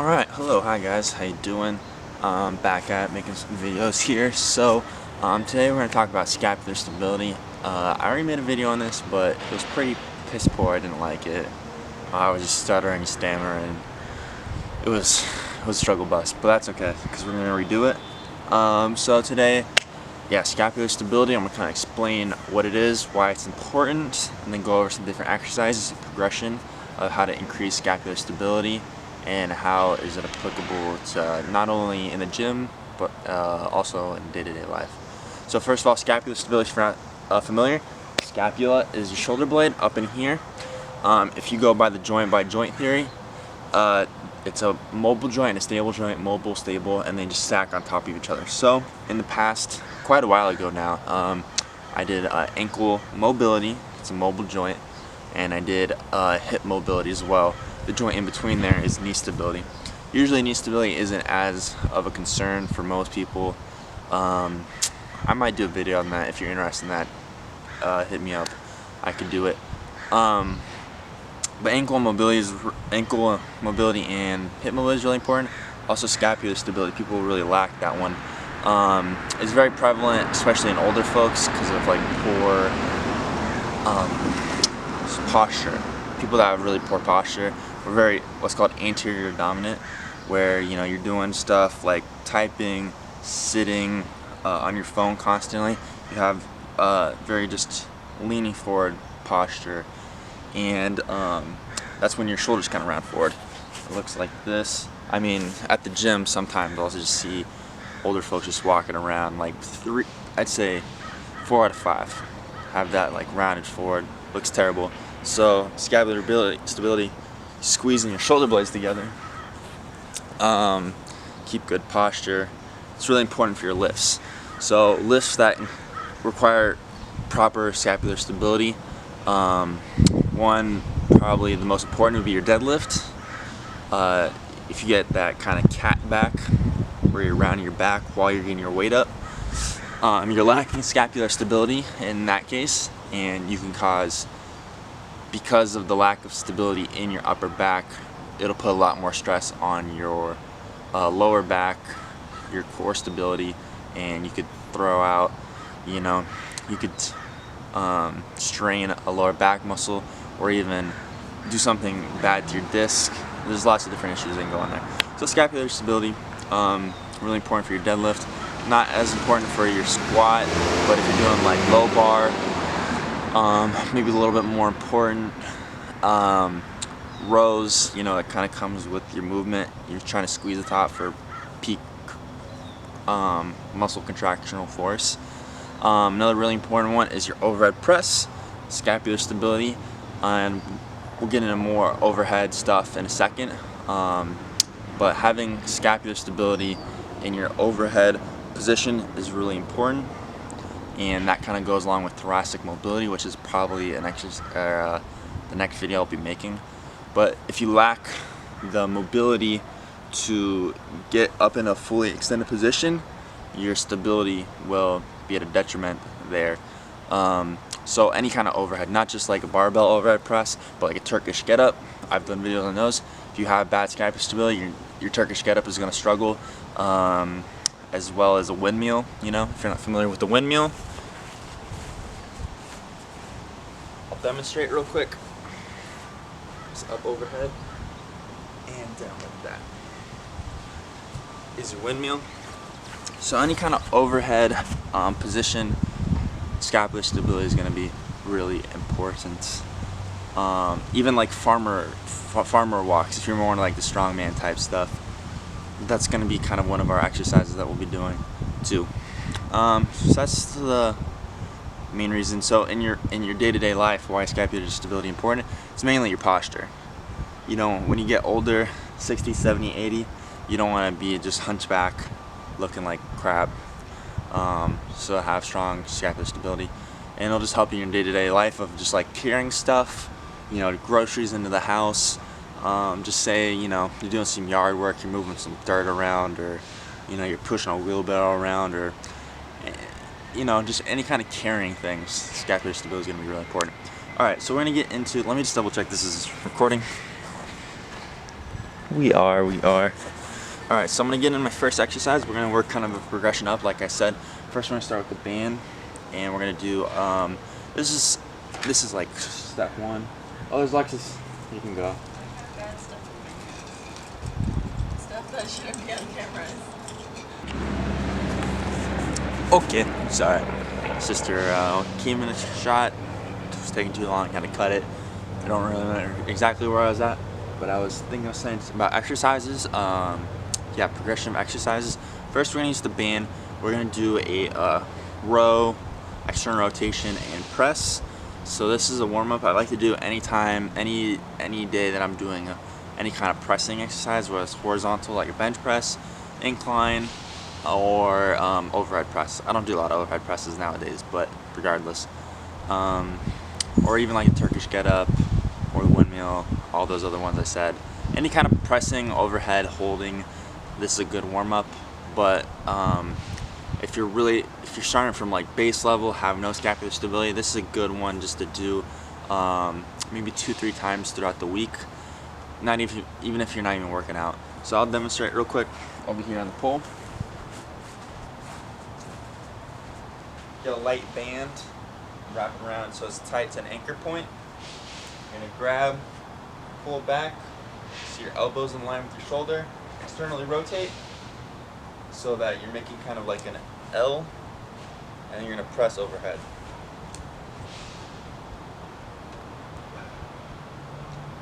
Alright, hello, hi guys, how you doing? Back at making some videos here. So, today we're going to talk about scapular stability. I already made a video on this, but it was pretty piss poor. I didn't like it. I was just stuttering and stammering. It was a struggle bus, but that's okay, because we're going to redo it. So today, yeah, scapular stability, I'm going to kind of explain what it is, why it's important, and then go over some different exercises and progression of how to increase scapular stability, and how is it applicable to not only in the gym but also in day-to-day life. So first of all, scapular stability, if you're not familiar, scapula is your shoulder blade up in here. If you go by the joint by joint theory, it's a mobile joint and a stable joint, mobile, stable, and they just stack on top of each other. So in the past, quite a while ago now, I did ankle mobility, it's a mobile joint, and I did hip mobility as well. The joint in between there is knee stability. Usually knee stability isn't as of a concern for most people. I might do a video on that if you're interested in that. Hit me up, I could do it. But ankle mobility and hip mobility is really important. Also scapular stability, people really lack that one. It's very prevalent, especially in older folks, because of like poor posture. People that have really poor posture are very what's called anterior dominant, where you're doing stuff like typing, sitting on your phone constantly. You have very just leaning forward posture, and that's when your shoulders kind of round forward. It looks like this. I mean, at the gym sometimes I'll just see older folks just walking around like I'd say 4 out of 5 have that like rounded forward. Looks terrible. So scapular stability, squeezing your shoulder blades together, keep good posture. It's really important for your lifts. So lifts that require proper scapular stability, one probably the most important would be your deadlift. If you get that kind of cat back where you're rounding your back while you're getting your weight up, you're lacking scapular stability in that case, and you can cause, because of the lack of stability in your upper back, it'll put a lot more stress on your lower back, your core stability, and you could throw out, you could strain a lower back muscle, or even do something bad to your disc. There's lots of different issues that can go on there. So scapular stability, really important for your deadlift. Not as important for your squat, but if you're doing like low bar, maybe a little bit more important. Rows, that kind of comes with your movement. You're trying to squeeze the top for peak muscle contractional force. Another really important one is your overhead press, scapular stability, and we'll get into more overhead stuff in a second. But having scapular stability in your overhead position is really important, and that kind of goes along with thoracic mobility, which is probably an exercise, the next video I'll be making. But if you lack the mobility to get up in a fully extended position, your stability will be at a detriment there. So any kind of overhead, not just like a barbell overhead press, but like a Turkish get-up. I've done videos on those. If you have bad scapular stability, your Turkish get-up is going to struggle, as well as a windmill. If you're not familiar with the windmill, I'll demonstrate real quick. Just up overhead and down like that is your windmill. So any kind of overhead position, scapular stability is going to be really important. Even like farmer walks, if you're more like the strongman type stuff, that's going to be kind of one of our exercises that we'll be doing too. So that's the main reason. So in your day-to-day life, why is scapular stability important? It's mainly your posture. When you get older, 60, 70, 80, you don't want to be just hunchback looking like crap. So have strong scapular stability, and it'll just help you in your day-to-day life of just like carrying stuff, groceries into the house. Just say, you're doing some yard work, you're moving some dirt around, or you're pushing a wheelbarrow around, or just any kind of carrying things. Scapular stability is going to be really important. Alright, so we're going to get into, let me just double check this is recording. We are. Alright, so I'm going to get in my first exercise. We're going to work kind of a progression up, like I said. First we're going to start with the band, and we're going to do, this is like step one. Oh, there's Lexus. You can go. Stuff that shouldn't be on cameras. Okay, sorry. Sister came in a shot. It was taking too long, had to cut it. I don't really remember exactly where I was at, but I was thinking of saying about exercises. Yeah, progression of exercises. First, we're gonna use the band. We're gonna do a row, external rotation, and press. So this is a warm up I like to do anytime, any day that I'm doing any kind of pressing exercise, whether it's horizontal like a bench press, incline, or overhead press. I don't do a lot of overhead presses nowadays, but regardless. Or even like a Turkish get up or the windmill, all those other ones I said. Any kind of pressing, overhead, holding, this is a good warm up. But if you're starting from like base level, have no scapular stability, this is a good one just to do maybe 2-3 times throughout the week. Even if you're not even working out. So I'll demonstrate real quick over here on the pole. Get a light band, wrap it around so it's tight to an anchor point. You're gonna grab, pull back, so your elbows in line with your shoulder. Externally rotate so that you're making kind of like an L, and you're gonna press overhead.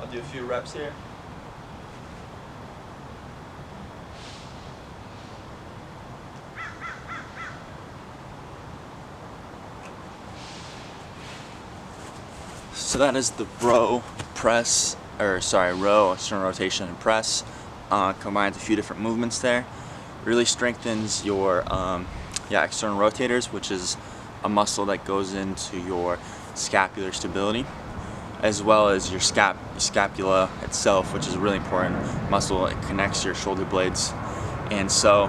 I'll do a few reps here. So that is the row, press, row, external rotation, and press. Combines a few different movements there. Really strengthens your external rotators, which is a muscle that goes into your scapular stability, as well as your scapula itself, which is a really important muscle. It connects your shoulder blades. And so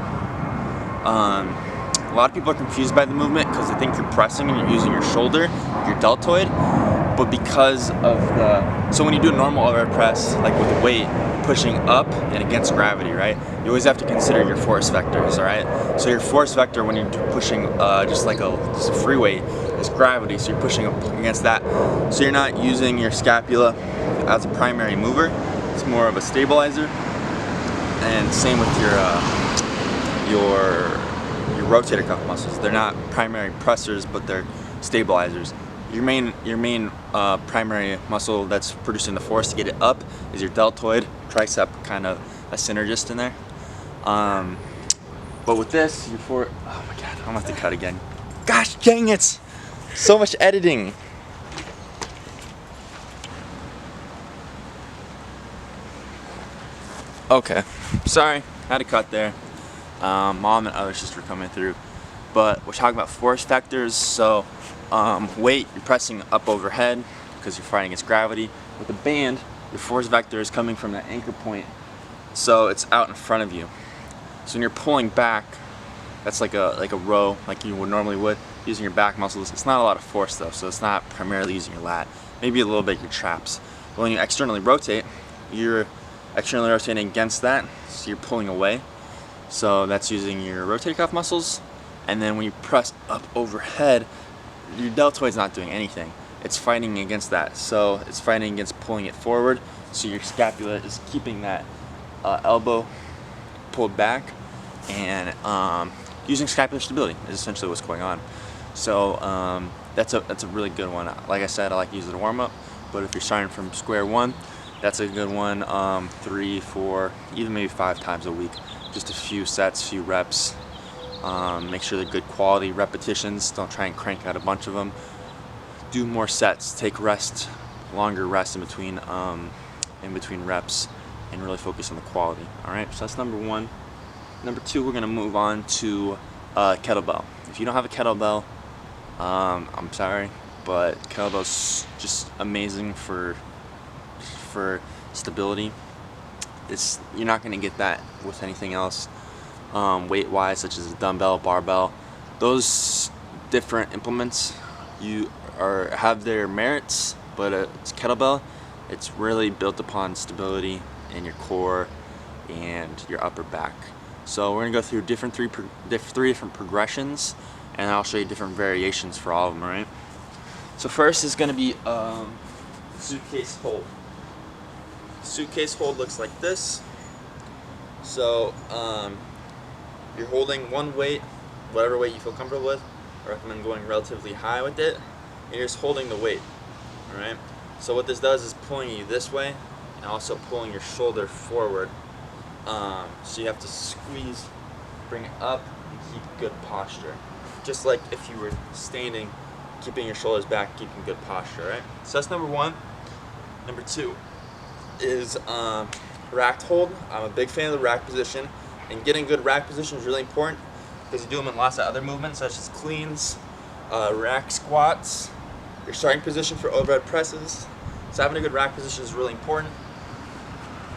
a lot of people are confused by the movement because they think you're pressing and you're using your shoulder, your deltoid. But because of so when you do a normal overhead press, like with the weight pushing up and against gravity, right? You always have to consider your force vectors, all right? So your force vector when you're pushing just a free weight is gravity, so you're pushing up against that. So you're not using your scapula as a primary mover. It's more of a stabilizer. And same with your rotator cuff muscles. They're not primary pressors, but they're stabilizers. Your main primary muscle that's producing the force to get it up is your deltoid, tricep, kind of a synergist in there. But with this, oh my god, I'm gonna have to cut again. Gosh dang it! So much editing. Okay, sorry, had to cut there. Mom and other sister coming through. But we're talking about force vectors, so weight, you're pressing up overhead because you're fighting against gravity. With the band, your force vector is coming from that anchor point, so it's out in front of you. So when you're pulling back, that's like a row, like you would normally using your back muscles. It's not a lot of force though, so it's not primarily using your lat. Maybe a little bit your traps. But when you externally rotate, you're externally rotating against that, so you're pulling away. So that's using your rotator cuff muscles. And then when you press up overhead, your deltoid's not doing anything. It's fighting against that. So it's fighting against pulling it forward. So your scapula is keeping that elbow pulled back, and using scapular stability is essentially what's going on. So that's a really good one. Like I said, I like to use it to warm up. But if you're starting from square one, that's a good one. 3, 4, even maybe 5 times a week. Just a few sets, few reps. Make sure they're good quality repetitions. Don't try and crank out a bunch of them. Do more sets. Take rest, longer rest in between reps, and really focus on the quality. All right. So that's number 1. Number 2, we're gonna move on to kettlebell. If you don't have a kettlebell, I'm sorry, but kettlebell's just amazing for stability. You're not gonna get that with anything else. Weight-wise, such as a dumbbell, barbell, those different implements have their merits, but kettlebell, it's really built upon stability in your core, and your upper back. So we're gonna go through three different progressions, and I'll show you different variations for all of them, alright? So first is gonna be suitcase hold. Suitcase hold looks like this. So you're holding one weight, whatever weight you feel comfortable with. I recommend going relatively high with it. And you're just holding the weight, alright? So what this does is pulling you this way and also pulling your shoulder forward. So you have to squeeze, bring it up, and keep good posture. Just like if you were standing, keeping your shoulders back, keeping good posture, right? So that's number one. Number two is racked hold. I'm a big fan of the rack position, and getting good rack position is really important because you do them in lots of other movements such as cleans, rack squats, your starting position for overhead presses. So having a good rack position is really important.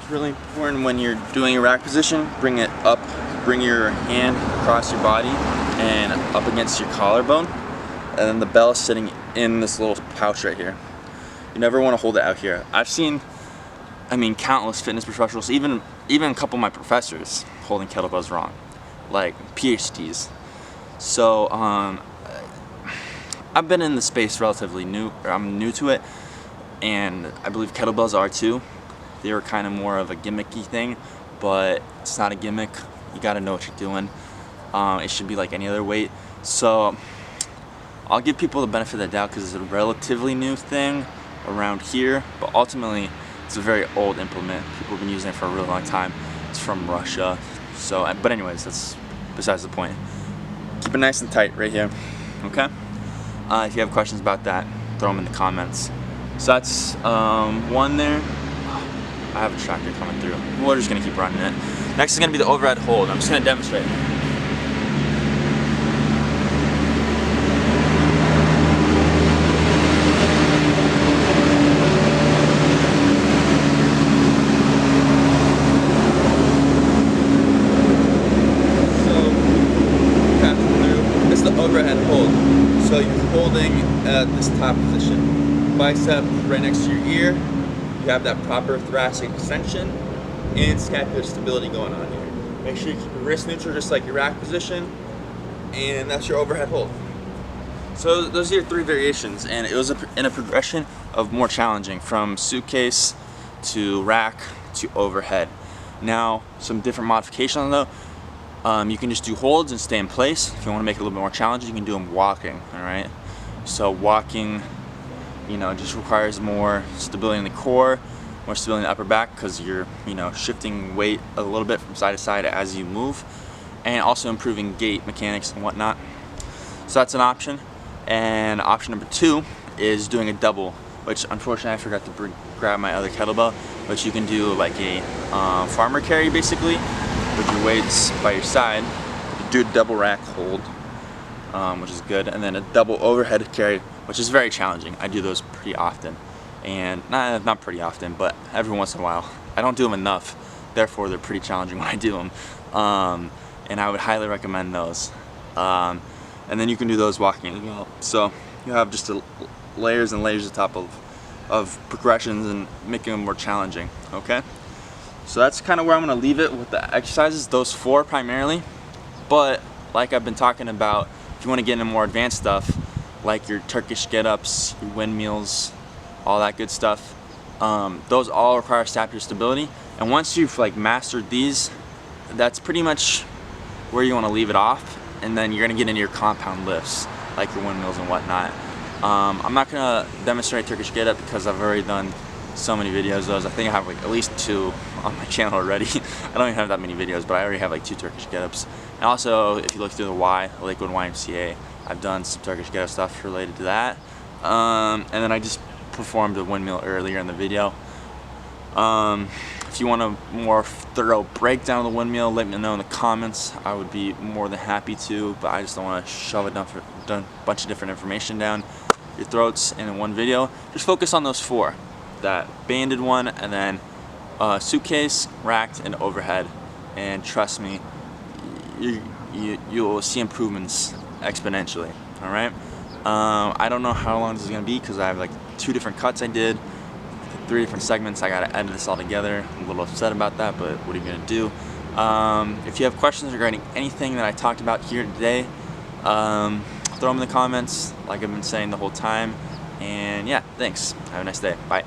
It's really important when you're doing a rack position, bring it up, bring your hand across your body and up against your collarbone, and then the bell is sitting in this little pouch right here. You never want to hold it out here. I've seen, countless fitness professionals, even a couple of my professors holding kettlebells wrong, like PhDs. So I've been in the space relatively new, or I'm new to it, and I believe kettlebells are too. They were kind of more of a gimmicky thing, but it's not a gimmick. You gotta know what you're doing. It should be like any other weight. So I'll give people the benefit of the doubt because it's a relatively new thing around here, but ultimately it's a very old implement. People have been using it for a really long time. It's from Russia. So, but anyways, that's besides the point. Keep it nice and tight right here, okay? If you have questions about that, throw them in the comments. So that's one there. I have a tractor coming through. We're just gonna keep running it. Next is gonna be the overhead hold. I'm just gonna demonstrate. Overhead hold. So you're holding at this top position. Bicep right next to your ear. You have that proper thoracic extension and scapular stability going on here. Make sure you keep your wrist neutral just like your rack position. And that's your overhead hold. So those are your three variations, and it was in a progression of more challenging, from suitcase to rack to overhead. Now some different modifications though. You can just do holds and stay in place. If you want to make it a little bit more challenging, you can do them walking, alright? So walking, just requires more stability in the core, more stability in the upper back because you're, shifting weight a little bit from side to side as you move, and also improving gait mechanics and whatnot. So that's an option. And option number two is doing a double, which unfortunately I forgot to grab my other kettlebell, which you can do like a farmer carry basically, with your weights by your side. You do a double rack hold, which is good, and then a double overhead carry, which is very challenging. I do those pretty often, and not pretty often, but every once in a while. I don't do them enough, therefore they're pretty challenging when I do them, and I would highly recommend those. And then you can do those walking as well. So you have just layers and layers on top of progressions and making them more challenging. Okay. So that's kind of where I'm going to leave it with the exercises, those four primarily. But like I've been talking about, if you want to get into more advanced stuff, like your Turkish get-ups, your windmills, all that good stuff, those all require scapular stability. And once you've mastered these, that's pretty much where you want to leave it off. And then you're going to get into your compound lifts, like your windmills and whatnot. I'm not going to demonstrate Turkish get-up because I've already done so many videos of those. I think I have at least 2 on my channel already. I don't even have that many videos, but I already have 2 Turkish get-ups. And also, if you look through the Lakewood YMCA, I've done some Turkish get-up stuff related to that. And then I just performed a windmill earlier in the video. If you want a more thorough breakdown of the windmill, let me know in the comments. I would be more than happy to, but I just don't want to shove a bunch of different information down your throats in one video. Just focus on those 4. That banded one, and then suitcase, racked, and overhead. And trust me, you'll see improvements exponentially. Alright? I don't know how long this is going to be because I have 2 different cuts I did. 3 different segments. I gotta edit this all together. I'm a little upset about that, but what are you gonna do? If you have questions regarding anything that I talked about here today, throw them in the comments like I've been saying the whole time. And yeah, thanks. Have a nice day. Bye.